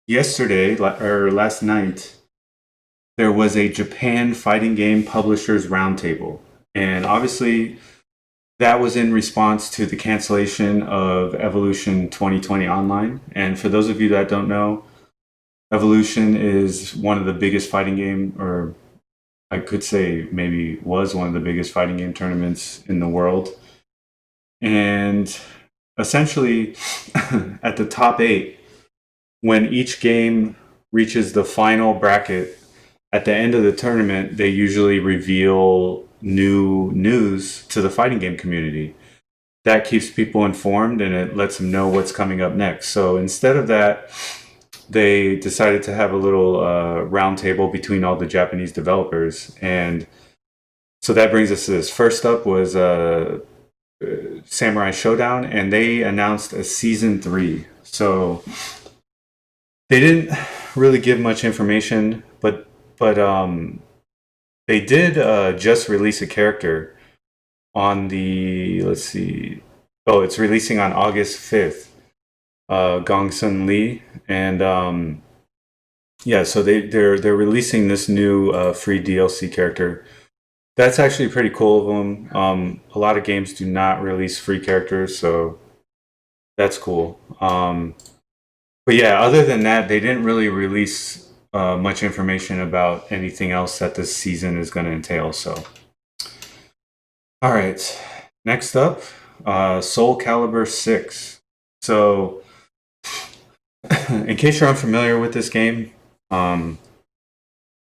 yesterday or last night, there was a Japan fighting game publishers roundtable. And obviously, that was in response to the cancellation of Evolution 2020 Online. And for those of you that don't know, Evolution is one of the biggest fighting game, or I could say maybe was one of the biggest fighting game tournaments in the world. And essentially, at the top eight, when each game reaches the final bracket, at the end of the tournament, they usually reveal new news to the fighting game community. That keeps people informed and it lets them know what's coming up next. So instead of that, they decided to have a little round table between all the Japanese developers. And so that brings us to this. First up was Samurai Showdown, and they announced a season 3. So they didn't really give much information, but they did just release a character on the, let's see, oh, it's releasing on August 5th. Gong Sun Lee, and yeah, so they're releasing this new free DLC character. That's actually pretty cool of them. A lot of games do not release free characters, so that's cool. But yeah, other than that, they didn't really release much information about anything else that this season is going to entail. So, all right, next up, Soul Calibur 6. So, in case you're unfamiliar with this game, um,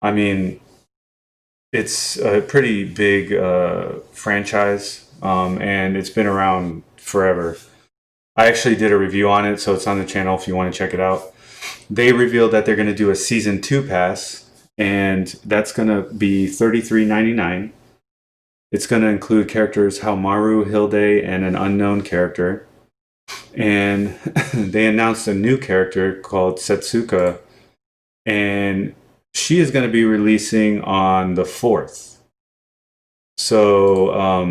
I mean, it's a pretty big franchise, and it's been around forever. I actually did a review on it, so it's on the channel if you want to check it out. They revealed that they're going to do a season 2 pass, and that's going to be $33.99. It's going to include characters Haomaru, Hilde, and an unknown character. And they announced a new character called Setsuka, and she is going to be releasing on the 4th. So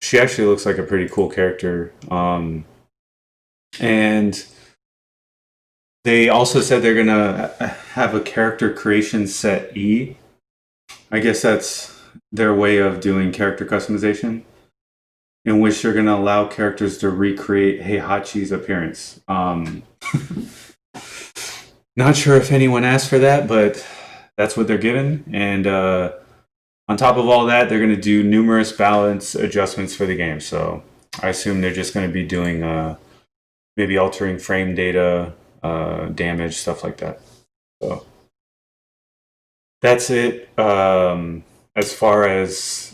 she actually looks like a pretty cool character. And they also said they're going to have a character creation set E. I guess that's their way of doing character customization, in which they're going to allow characters to recreate Heihachi's appearance. Not sure if anyone asked for that, but that's what they're given. And on top of all that, they're going to do numerous balance adjustments for the game. So I assume they're just going to be doing maybe altering frame data, damage, stuff like that. So that's it as far as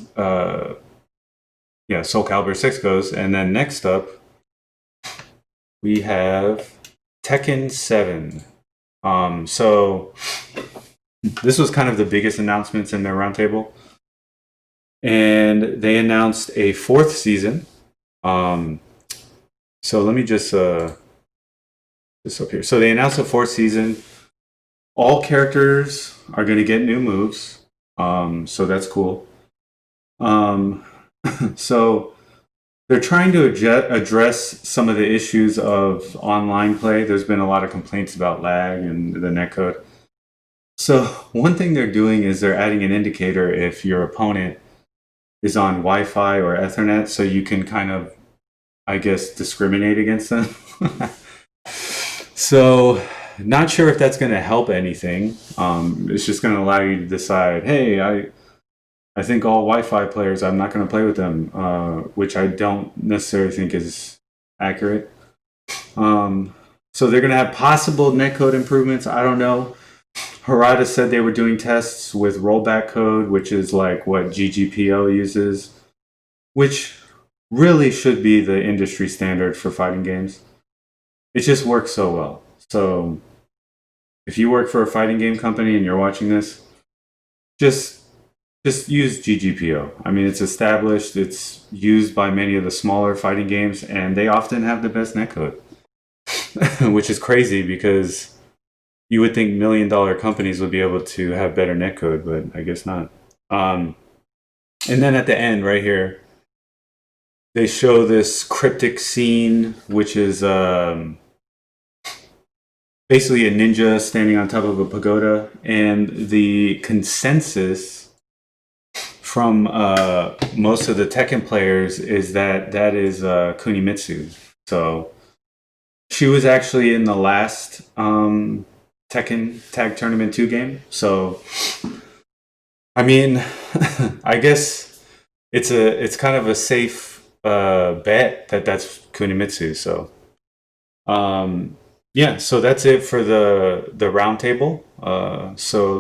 Soul Calibur 6 goes. And then next up, we have Tekken 7. So this was kind of the biggest announcements in their roundtable. And they announced a 4th season. So let me just this up here. So they announced a 4th season. All characters are going to get new moves. So that's cool. So they're trying to address some of the issues of online play. There's been a lot of complaints about lag and the netcode. So one thing they're doing is they're adding an indicator if your opponent is on Wi-Fi or Ethernet, so you can kind of, I guess, discriminate against them. So not sure if that's going to help anything. It's just going to allow you to decide, hey, I think all Wi-Fi players, I'm not going to play with them, which I don't necessarily think is accurate. So they're going to have possible netcode improvements. I don't know. Harada said they were doing tests with rollback code, which is like what GGPO uses, which really should be the industry standard for fighting games. It just works so well. So if you work for a fighting game company and you're watching this, just use GGPO. I mean, it's established, it's used by many of the smaller fighting games, and they often have the best netcode, which is crazy because you would think $1 million companies would be able to have better netcode, but I guess not. And then at the end, right here, they show this cryptic scene, which is basically a ninja standing on top of a pagoda, and the consensus from most of the Tekken players is that that is Kunimitsu. So she was actually in the last Tekken Tag Tournament 2 game. So I mean, I guess it's kind of a safe bet that that's Kunimitsu. So yeah, so that's it for the round table. So